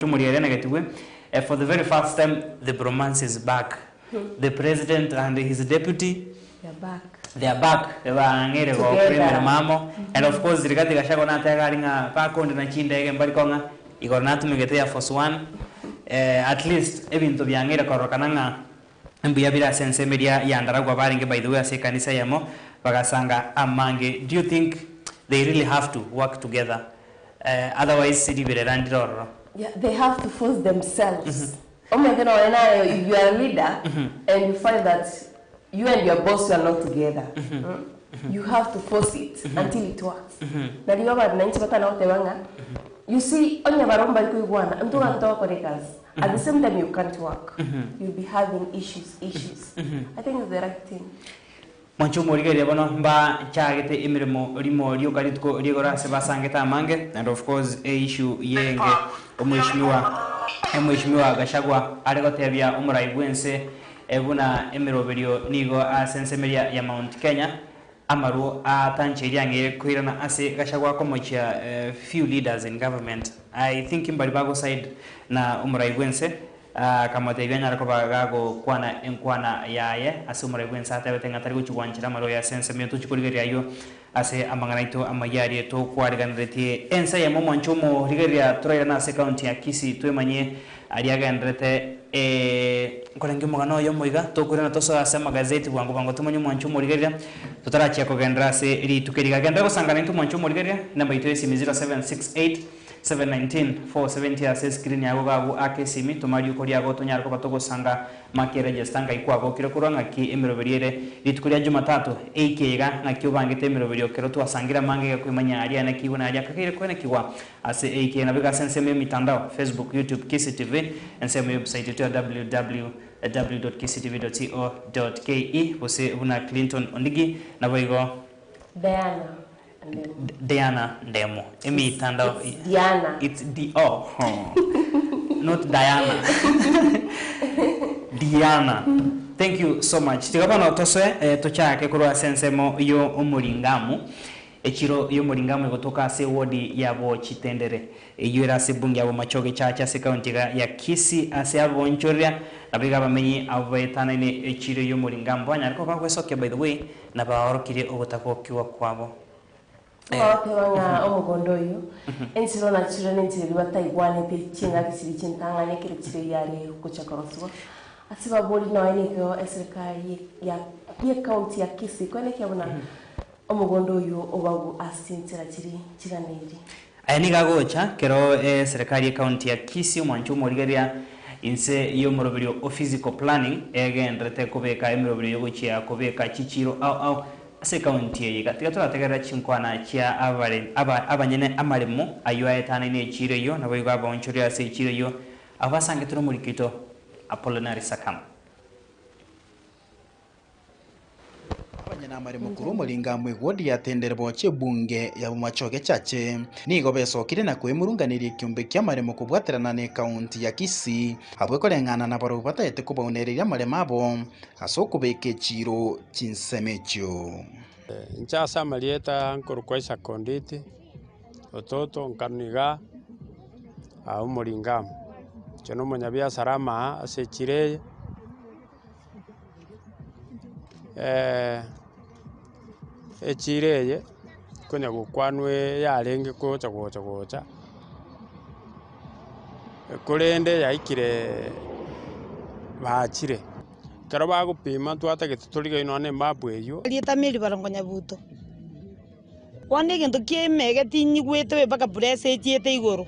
For the very first time, the bromance is back. The president and his deputy, they're back. They are back. They were and of course, the Rigathi Gachagua na tagaringa pakondi na chinde mbali konga igornatu migetea force one. At least even to biangere korokananga mbiyabira sense media yandaragwa baringe by the way ase kanisa yamo bagasanga amange. Do you think they really have to work together? Otherwise, yeah, they have to force themselves. Oh my God, if you are a leader and you find that you and your boss are not together, you have to force it until it works. You see, at the same time you can't work. You'll be having issues. I think it's the right thing. Manchu morigere bono mba chagete imirimo rimo ryogaritko rigora sebasangeta mange, and of course a issue yenge omwishimiwa Gachagua aregotebya umuraibwense ebuna emiroberio nigo asensemeria ya Mount Kenya amaru atanchiriange kuirana ase Gachagua komocha few leaders in government. I think imbalibago side na umuraibwense kama tebya ko bagago kwana enkwana yaye ase umuraibwense atabetenga tari guchwanchira maro ya sensemio tuchikurigeria yo ase amanganaito amayari to kwariganrete ensa ya momanchomo rigeria troya na ase county ya Kisii twemanye ariaganrete kolengi mogano yo moiga to kurena to so ase magazeti bango tumanyo manchomo rigeria tutarachia ko gendra ase ri tukeriga gendra ko sangana into manchomo rigeria namba ito esi 0768 719-470 ase screen yago gagu ake simi tumari ukori yago tonyara ko batogo sanga makere gestanga ikwago kire kuranga ki emiroberiere ritukuria Jumatatu ekega nakyo bangite emiroberio kero twasangira mange kwimanya ari ana kibona ari akakire kwene kiwa ase eke na biga sense me mitandao Facebook, YouTube, Kisii TV and same website yetu www.kisitv.co.ke bose una Clinton Ondigi na boigo Diana Ndemo. Diana. It's not Diana. Diana. Thank you so much. Tigabana otose tochake kurwa sensemo yo umuringamu. Echiro yo muringamu egotoka ase wodi yabo Chitendere. Eyura ase bungi yabo Machoge chacha ase county ya Kisii ase abo Nchoria. Nabiga bamenyi abetana ne echiro yo muringamu. Anyariko bagwesoke by the way na baorokire obotako kiwa kwabo. Wanga omugondo yo ensiro na children ntiri bataigwane pe chinga kisiri chintanga ne kire chire yari kuchakoroswa asiba boli na ene ko serikali ya county ya Kisii kwene kyabona omugondo yo obagu asintira chiraneri ayaniga gocha kero serikali ya county ya Kisii mwanchu morigeria inse yo moroberio of physical planning egendrete kubeka emiroberio yo gochia kubeka chichiro au ase county yiga tigaturategera chinkwana chia abanyene amarimo ayo ayetana ne chire yo nabo yiga bonchuri ase chire yo abasange turo murikito Apollonary Sakam abanyene amarimo kuru mulinga mwigodi yatendere boche bunge ya Machoge chache nigo besokire na kwemurunganira kyumbe kyamarimo kubwaterana ne county ya Kisii habwe kolengana na baro batayete kubonerera amarema abo asokubeke chiro chinsemecho Nchasa malieta nkorukwaisa konditi ototo nkaniga au mulingamu chono monyabia sarama ase chireye echireye konya gukwanwe yarenge kocha kurende yaikire bachire kero bagupima twatagete turiga inone mapu eyo lieta mili barongonya buto wande gento kiemege tinyigwete baka presse etiete igoro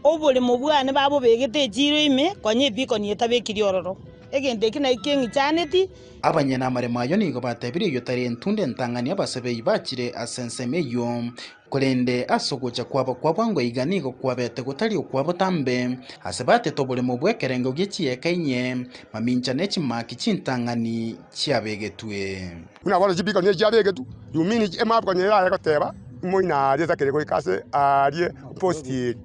obole mobwane babo begete chiro ime konye biko nieta bekiri ororo egende kina ikengi chaneti abanyena amarema yo nigo batebire yo tari entunde ntangani abasebei bachire asenseme yo kurende asogocha kwabo ngo iganigo kwabete gutari kwabo tambe asebate tobole mubwekerengo gichiye kainye mamincha nechimaki chintangani chiabegetwe una balo jibika ne jabegetu yumini emabwa nyera yakoteba moina ari zakere ko ikase ari posti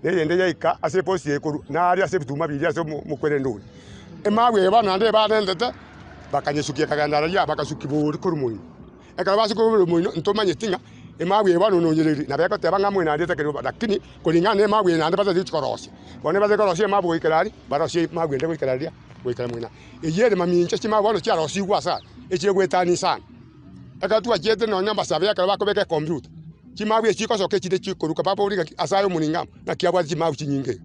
yende yaika ase posti ekuru na ari ase bituma biri ase mukwerendo emabwe bana nde bandete bakanyeshukia kagandara ya bakasukiburi kurumuni ekaba basukiburi muino ntomanye tinga Emagwe bano no nyeri na beko teba ngamwe na ndete kero lakini kulingana emagwe na ndepata zikorosi. Bone baze korosi emagwe ikalali barosi magwe ndeko ikalali kwikala mwina. Eyere maminche chima bano cha rosi gwasa. Eche gwetani sana. Akatu ajete no nyamba sabya kala bakobeke computer. Chimagwe chiko soke chide chikoruka papa uri asayo muningam na kiabwa chimagwe chinyinge.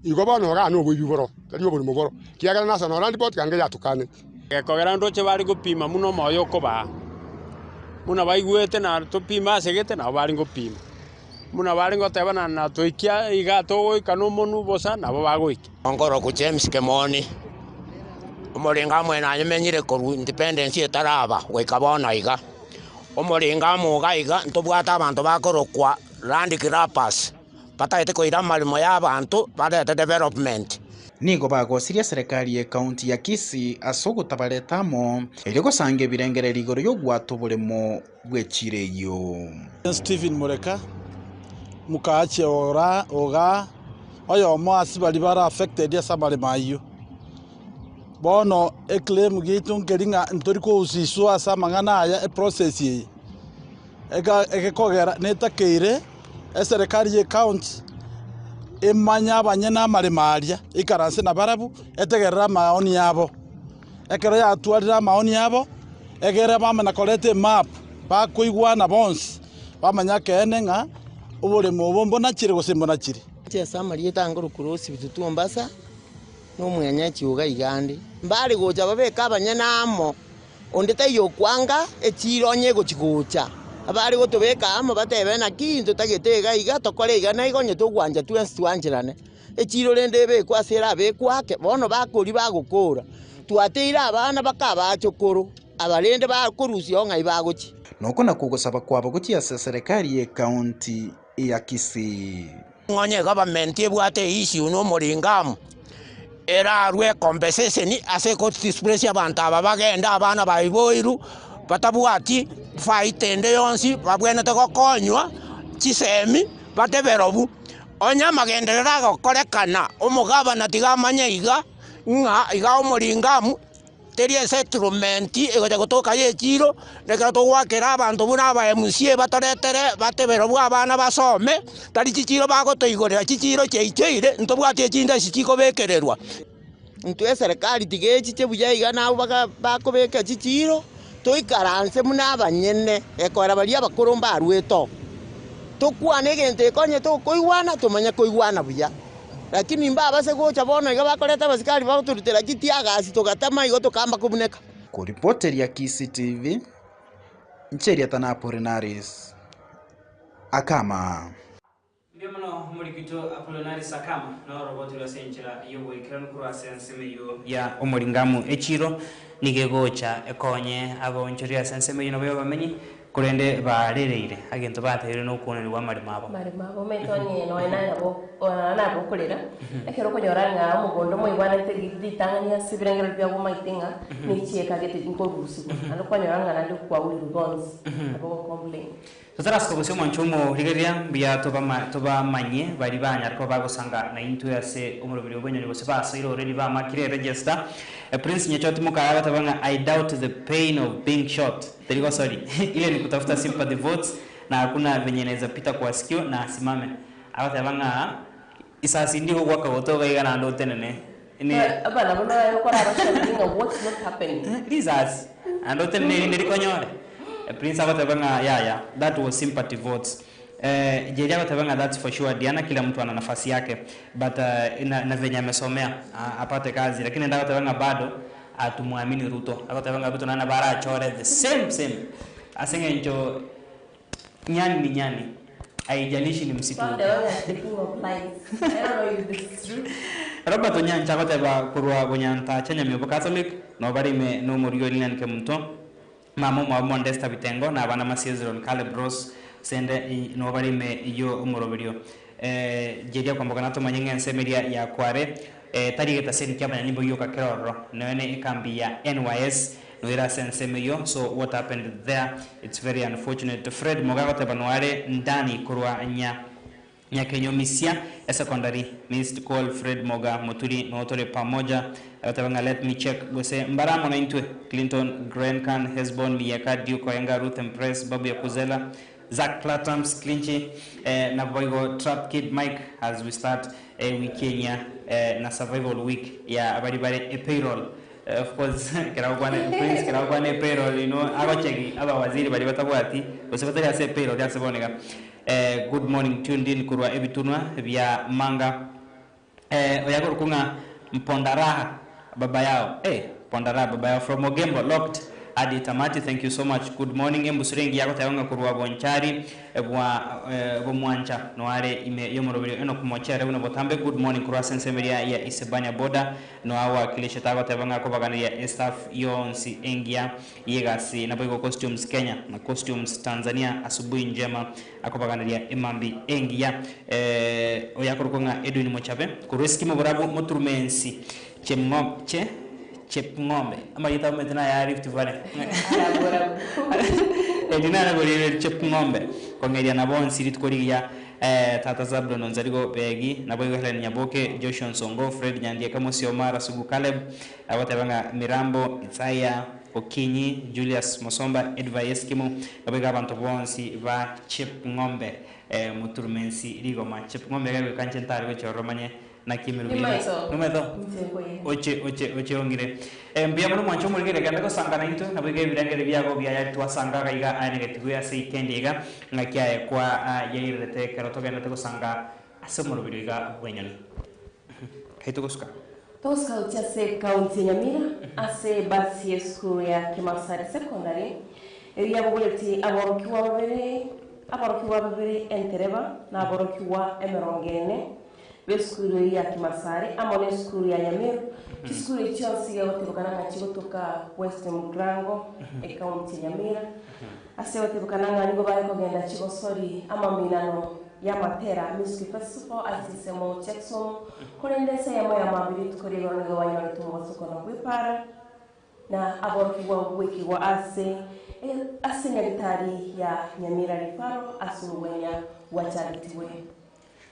Igo bano ga no bwiboro. Kali obo muboro. Kiagala nasa no randi pot kange yatukane. Gekogera ndoche bari gupima muno moyo koba. Muna baigwete na tupima segete na bari gupima. Muna bari ngotebana na toikia igato ikano monu bosa na bagoiki. Ongoro ku James Kemoni. Omuringa mwena nyemenyire koru independence etaraba wekabona iga. Omuringa muga iga ntobwata abantu bakorokwa land grabbers. Pataite koira malimo y'abantu barete development. Nigo bagosiria serikali ya kaunti ya Kisii asogutabaretamo eriko sange birengere rigoro yo gwato buremo bwechireyo. Stephen Mureka mukaache oga oyo mwasi bali bara affected ya samale mayo. Bono eklem gitu ngeringa ntoriko usiswa samangana ya process yi. Ege kogera netakeire serikali ya kaunti emanya abanyena maremaria ikaranse na barabu etegerera maoni yabo ekero ya atwarira maoni yabo egera bama na kolete map ba kuigwana bonse bamanya kene nga ubure mu bombo na chire gosimbo na chire Tia samari tango kurosi bitutu Mombasa no mwenya chiuga igandi mbali goja babeka abanyena amo ondeta yo kwanga echironye gochigucha abari gotobeka amo batebe na kintu tagetega iga tokore iga na igonye tugwanja twanjirane echiro rende be kwasera be kwake bono bakuri bagukura twateira abana bakaba chokoro abarende bakurusi onga ibaguchi noko na kugosaba kwabo gutia serikali ya kaunti ya Kisii ngonye government ebwate issue no muringamu era rwe compensation ase ko displace abantu abagenda abana baiboiru batabwati faitende yonsi babwene tegokonywa chisemi bateberobu onya magenderera gokorekana omugabana tigamanya iga iga omuringamu terie settlement egoja gotoka yechiro nekera togwakera abantu buna aba MC batoretere bateberobu abana basome tari chichiro bagotoigorera chichiro cheicheire ntobwati echinda chichiko bekererwa ntwe serikali tigechi chebuya iga nabo bakobeka chichiro toikaranse muna abanyene ekora bali abakoromba arweto tokwane gente konye tokoigwana tumanya koigwana buya lakini mbaba se gocha bono iga bakoreta basikali baturutera kitiagasi togatama igo tokamba kubuneka ku reporter ya Kisii TV Ncheria Apollinaris Akama Biamano Murikito Apollinaris Akama no roboti la senchera yobo ikran kurasensemeyo ya omuringamu echiro nigegocha ekonye abonchoria sensemeyo no bamenyi kurende barereire agento batere no kunirwa marimabo metonye no na bokolera ekero konyoranga omugondo moibwana tegitangania sibirengero bya bomaitenga nichieka gete inkorusi ano konyoranga nandi kwa ulugons abo complain Tutaras kobosyo manchomo rigeria bya toba manye bari banyarko bagosanga na into yase umurubiri obonyoni bose basairo already ba makire register Prince Nyachoti mukara batabanga I doubt the pain of being shot Teligo sorry ile ni kutafuta sympathy votes na hakuna venye inaweza pita kwa sikio na asimame abatabanga isasi ndiko kwa kagotoga igana ndo tenene ni abana bona yokora abashalinga what's not happening Lizas ando tenene ndirikonyore Prince abatabanga yeah that was sympathy votes jeja abatabanga that's for sure Diana kila mtu ana nafasi yake but na venye amesomea apate kazi lakini ndio abatabanga bado atumwamini Ruto abatabanga Ruto na bara achore the same asenge njo nyani haijalishi ni msitu Robert Onyancha abataba kurwa bonyanta chanya myobo Catholic no bari me no morio linan ke mto mamo mwa Modesta Bitengo na bana masizron Calebros sende no bari me iyo umoroberio jedia kwamba nato manyenga nsemeria ya kware tarigeta seni kyabanya nyimbo yo kakeroro none ikambi ya NYS no era sensemeyo so what happened there it's very unfortunate Fred Mogago tabanware ndani kurwa nya Kenyo Misia secondary missed call Fred Moga Moturi Motore pamoja atabanga let me check gose mbaramo na intwe Clinton Grencan Hesbon Miyaka Duke Enga Ruth Empress Babu ya Kuzela Zach Platams Clinchi na boigo Trap Kid Mike as we start Kenya na survival week ya bari payroll. Of course kirawagwane prince kirawagwane payroll agochegi aba waziri bari batabwati osebatari ase payroll yaseboneka. Good morning tuned in kurwa ebitunwa bya manga oyagoro kunga mpondaraha baba yao pondaraha baba yao from Ogembo locked Adi Tamati, thank you so much. Good morning. Embusurengi yako tayonga kurwa bonchari bwa mwancha noare ime yomorobiro eno kumochare una botambe. Good morning kurwa sensemeria ya Isebanya boda no awa kilisha tago tayonga ko bagani ya staff yonsi engia yegasi na bogo costumes Kenya na costumes Tanzania asubuhi njema akobagani ya Imambi engia oyakoro konga Edwin Mochabe kureski moborabu moturmensi Chepngombe ama yita metna ya Rift Valley edina ngori Chepngombe kongeria na bon sirit koriya tata Zabdo nonzarigo begi na boyo Helen Nyaboke Joshua Songo Fred Nyandia kama sio Mara Sugu Caleb abatabanga Mirambo Isaya Okinyi Julius Mosomba Edva Eskimo abega abantu bonsi ba Chepngombe muturmensi rigoma Chepngombe gawe kanchentari go choromanye na kimirubira numeto oche ongire mbia muri mwancho muri gere ganda ko sangana into nabige birangere byago bya twasanga kaiga anegetiwe ase ikendiga ngakiaye kwa yairete karoto genda ko sanga ase murubiriga wenyoni kaito koska toska uchase kaunti Nyamira ase basi school ya Kimasare secondary ya buguleti aborokiwa babere entereba na aborokiwa emerongene skulu ya Kimasare amone skulu ya Nyamiru skulu cyose yotebukana kachigo toka West Mugrango county Nyamira ase yotebukana ngani bari kogenda chigo sori amaminano ya matera music festival asisemo Jackson kolendese ya moya mabiri tukori yorongo wanyana tumoso kona kwipara na aborkiwa wiki wa ase nyalitari ya Nyamira rifaro asuwenya wacharitiwe.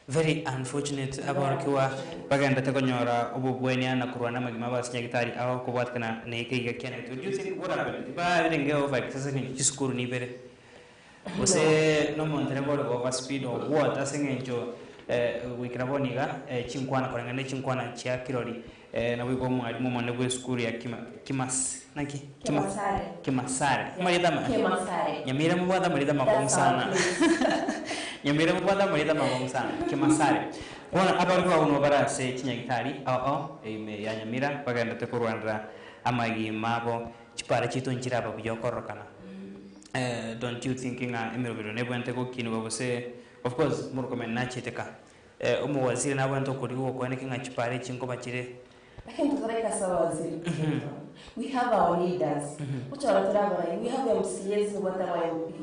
Very unfortunate aborkiwa baganda tekonyora obubwenya na kurwana magima basinyagitari aho kubwatkana nekiga kyane to do you think what happened ba ringe over sasa ni diskuru ni bere ose no montere bolo over speed or what asengenjo wikiraboniga chinkwana korangane chinkwana chia kirori na wigo mwalimu mwane bwe skuru ya Kimasare Nyamira mubada marida makomu sana Nyamira mubada marida makomu sana Kimasare wana abarwa uno barase kinyagitari ime ya Nyamira baganda tekurwandra amagi mabo chipara chito njiraba byokorokana don't you thinking emirobiro nebwente ko kinu babose of course murukomen na chiteka umu waziri na bwento kuriwo ko nekinga chipare chinko bachire we have our leaders. We have MCAs who are MP.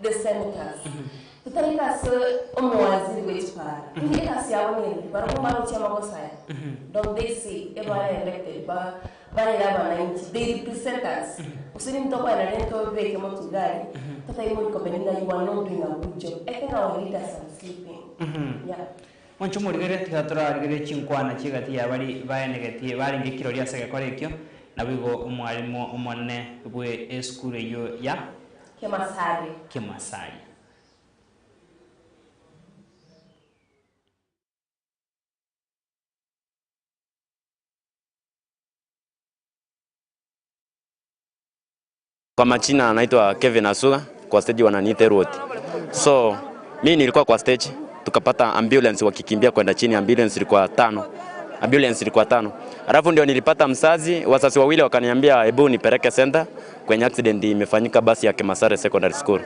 The senators. Don't they say everybody elected they represent us. You are not doing a good job. I think our leaders are sleeping. Yeah. Moncho murigere tigatora rigere chinkwana chigati ya bari bayenegeti bari ngikiro lya sege korekyo nabigo umwalimu umone bwe school yo ya Kimasare Kwa majina anaitwa Kevin Asuga, kwa stage wananiita Road. So mimi nilikuwa kwa stage tukapata ambulance wakikimbia kwenda chini, ambulance ilikuwa 5. Alafu ndio nilipata msazi, wazazi wawili wakaniambia hebu nipeleke center kwenye accident imefanyika basi ya Kimasare Secondary School.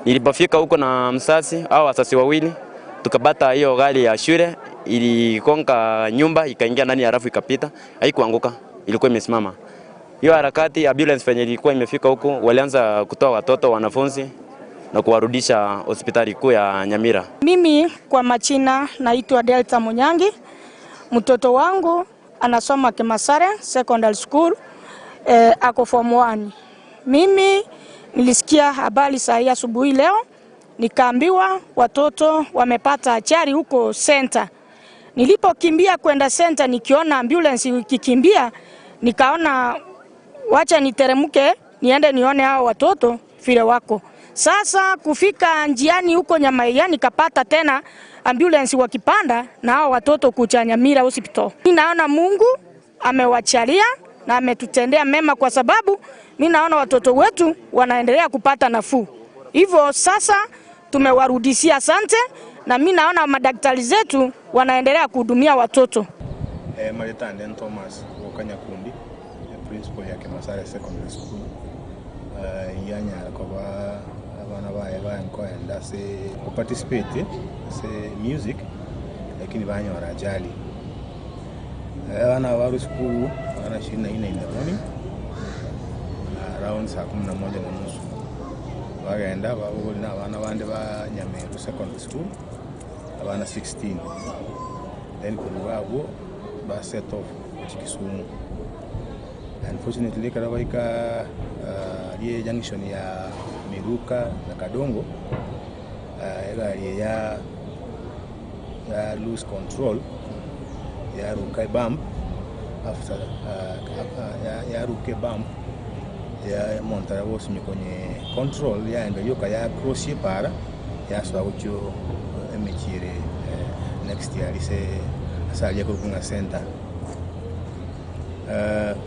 Nilipofika huko na msazi au wazazi wawili tukapata hiyo gari ya shule ilikonga nyumba ikaingia ndani alafu ikapita, haikuanguka, ilikuwa imesimama. Hiyo harakati ambulance fenye ilikuwa imefika huko walianza kutoa watoto wanafunzi na kuwarudisha hospitali kuu ya Nyamira. Mimi kwa majina naitwa Delta Munyangi. Mtoto wangu anasoma Kimasare Secondary School ako form 1. Mimi nilisikia habari saa hii asubuhi leo, nikaambiwa watoto wamepata ajali huko center. Nilipokimbia kwenda center nikiona ambulance ikikimbia, nikaona wacha niteremke niende nione hao watoto vile wako. Sasa kufika njiani huko Nyamaiya nikapata tena ambulance wakipanda na hao watoto kuja Nyamira hospital. Mimi naona Mungu amewachalia na ametutendea mema kwa sababu mimi naona watoto wetu wanaendelea kupata nafuu. Hivyo sasa tumewarudishia asante na mimi naona madaktari zetu wanaendelea kuhudumia watoto. Maritande Thomas Okanyakundi, principal ya Kemasare Secondary School. Yanya kwa abana baye nkoenda se participate se music lakini banyora ajali. Abana wa school ana 24 in the morning around saa 11:30 bagenda babuli na abana bande ba Nyameru Secondary School abana 16 then kuruwabo ba set off Kisumu. Unfortunately karabaika ye junction ya Miruka na Kadongo ya lose control ya ruka bump after ya ruke bump ya montara bosi kwenye control ya ndo yoka ya cross para ya swa ucho emechire next year ise asalia kukunga center.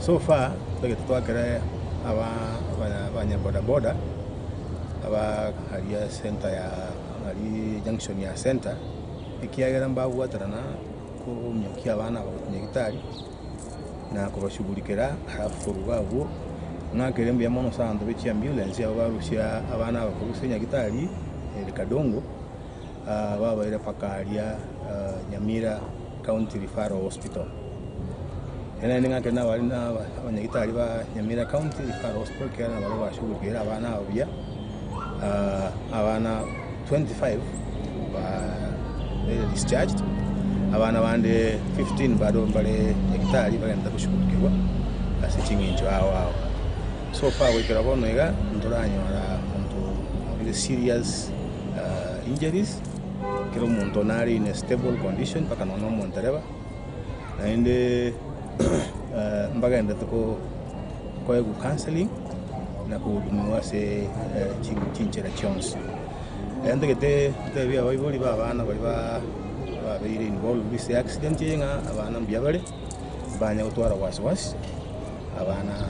So far tukitwakira abanya boda aba haria center ya hari junction ya center ikiagera mbavu atarana ko myokia abana bakunyegitari na kubashughulikira halafu rwabo nakere ya mono sando bichi ambulance ya barushya abana bakusenya gitari Kadongo baba ira pakaria Nyamira County Referral Hospital. Ena ninga kena wali na abanyagitari ba Nyamira County Referral Hospital kana baba bashughulikira abana abya abana 25 ba discharged, abana bande 15 bado bale hekitari bagenda kushughulikirwa asichinginjo awo. So far we kirabono iga nduranyora muntu with serious injuries kiro muntu nari in a stable condition paka nono montereba naende mbaga enda tuko kwa counseling na kuhudumiwa se chinchera chons ende kete tebya baibuli babana bali ba babiri involved with the accident yenga abana mbyabale banya utwara waswas abana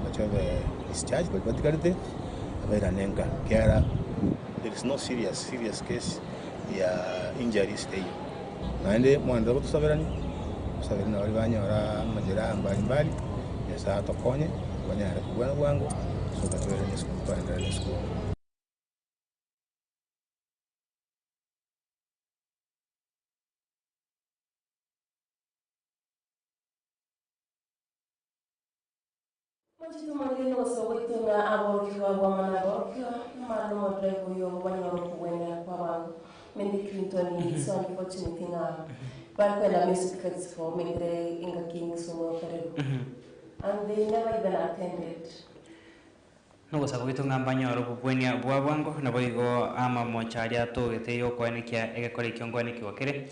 bachove discharge but batikarite abera nenga kiara there is no serious case ya injury stay naende mwanda kutusaberani saberina bali banyora majera mbali ya saa tokonye banyara kubwana bwangu so katwere ni school twandra school. Majitu mangino so wituna abokiwa wamana abokiwa mano modrevo yo banyoro kuwena kwa Mendi Clinton is unfortunately back the music festival Medre Inga King so and they never even attended. No sababu kitunga banyoro kubwenia bwabwango na boigo ama mocharia to gete yo kwanikia egekore kiongwani kiwakire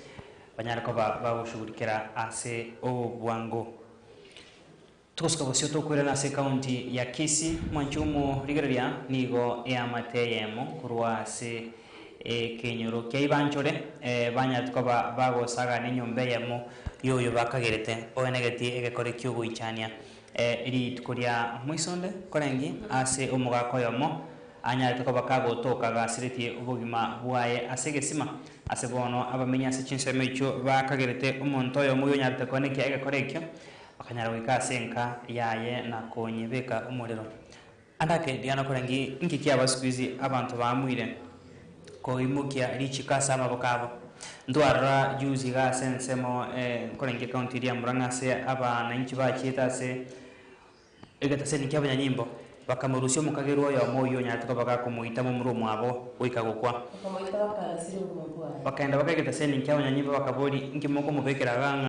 banyara ko bagushugurikira ase obwango. Tukosikabosio tokwira na se county ya Kisii mwanchumo rigereria nigo ya mateyemo kurwa se kenyoro keibanchore banya tukoba bagosaga ninyombe yemo yoyo bakagerete oenegeti egekore kyuguichania iri tukoria mwisonde korengi ase omugako yomo anya tukoba kagotoka gasiriti ubugima bwaye asegesima ase bono abamenya se chinsemecho bakagerete omonto yo muyo nyarte koneki egekore kyo akanyara wikasenka yaye na konyebeka umuriro andake diana korengi nkiki abaskuizi abantu bamwire ko imukia richikasa amabokabo ndwara juzi ga sensemo korengi county ya Murang'a se abana inchi bachita se egatase nikyabanya nyimbo bakamurusyo mukagerwa yo moyo nyatuka bakakomuita mu murumu abo wikagukwa bakaenda bakageta se nikyabanya nyimbo bakabori nkimoko mubekeraga